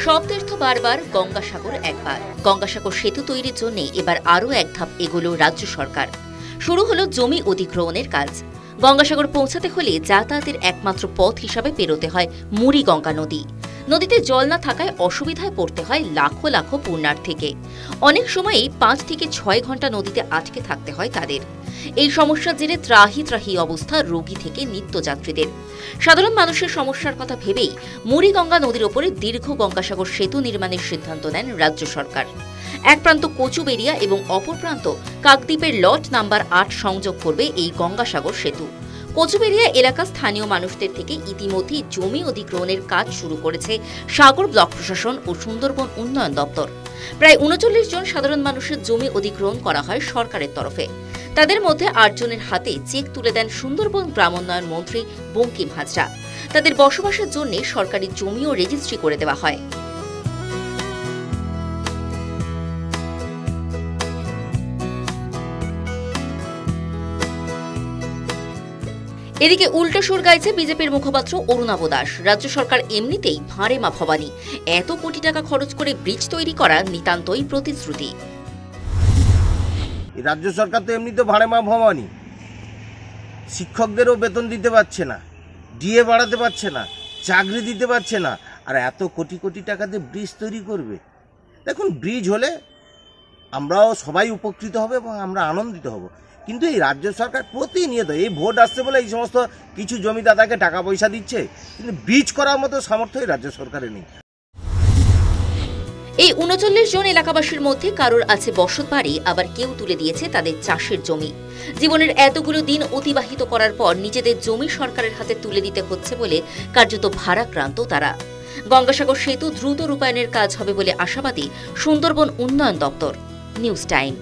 সব তীর্থ বারবার, গঙ্গাসাগর একবার। গঙ্গাসাগর সেতু তৈরির জন্য এবার আরও এক ধাপ এগোলো রাজ্য সরকার। শুরু হলো জমি অধিগ্রহণের কাজ। গঙ্গাসাগর পৌঁছাতে হলে যাতায়াতের একমাত্র পথ হিসাবে পেরোতে হয় মুড়িগঙ্গা নদী। নদীতে জল না থাকায় অসুবিধায় পড়তে হয় লাখো লাখো পুণ্যার্থীকে। অনেক সময়ই 5 থেকে 6 ঘন্টা নদীতে আটকে থাকতে হয় তাদের। এই সমস্যার জেরে ত্রাহি ত্রাহি অবস্থা রোগী থেকে নিত্যযাত্রীদের। সাধারণ মানুষের সমস্যার কথা ভেবেই মুড়িগঙ্গা নদীর ওপরে দীর্ঘ গঙ্গাসাগর সেতু নির্মাণের সিদ্ধান্ত নেন রাজ্য সরকার। এক প্রান্ত কচুবেড়িয়া এবং অপর প্রান্ত কাকদ্বীপের লট নাম্বার 8 সংযোগ করবে এই গঙ্গাসাগর সেতু। কচুবেড়িয়া এলাকা স্থানীয় মানুষদের থেকে ইতিমধ্যেই জমি অধিগ্রহণের কাজ শুরু করেছে সাগর ব্লক প্রশাসন ও সুন্দরবন উন্নয়ন দপ্তর। প্রায় 39 জন সাধারণ মানুষের জমি অধিগ্রহণ করা হয় সরকারের তরফে। তাদের মধ্যে 8 জনের হাতে চেক তুলে দেন সুন্দরবন গ্রামোন্নয়ন মন্ত্রী বঙ্কিম হাজরা। তাদের বসবাসের জন্য সরকারি জমিও রেজিস্ট্রি করে দেওয়া হয়। এদিকে উল্টো সুর গাইছে বিজেপির মুখপাত্র অরুণাভ দাস। রাজ্য সরকার এমনিতেই ভাঁড়ে মা ভবানী, এত কোটি টাকা খরচ করে ব্রিজ তৈরি করা নিতান্তই প্রতিশ্রুতি। রাজ্য সরকার তো এমনি তো ভাঁড়ে মা ভবানী, শিক্ষকদেরও বেতন দিতে পারছে না, ডিএ বাড়াতে পারছে না, চাকরি দিতে পারছে না, আর এত কোটি কোটি টাকাতে ব্রিজ তৈরি করবে। দেখুন, ব্রিজ হলে আমরাও সবাই উপকৃত হবে এবং আমরা আনন্দিত হব। কিন্তু এই রাজ্য সরকার প্রতিনিয়ত এই ভোট আসছে বলে এই সমস্ত কিছু জমিদাতাকে টাকা পয়সা দিচ্ছে, কিন্তু ব্রিজ করার মতো সামর্থ্য রাজ্য সরকারের নেই। এই 39 জন এলাকাবাসীর মধ্যে কারোর আছে বসত বাড়ি, আবার কেউ তুলে দিয়েছে তাদের চাষের জমি। জীবনের এতগুলো দিন অতিবাহিত করার পর নিজেদের জমি সরকারের হাতে তুলে দিতে হচ্ছে বলে কার্যত ভারাক্রান্ত তারা। গঙ্গাসাগর সেতু দ্রুত রূপায়ণের কাজ হবে বলে আশাবাদী সুন্দরবন উন্নয়ন দপ্তর। News time.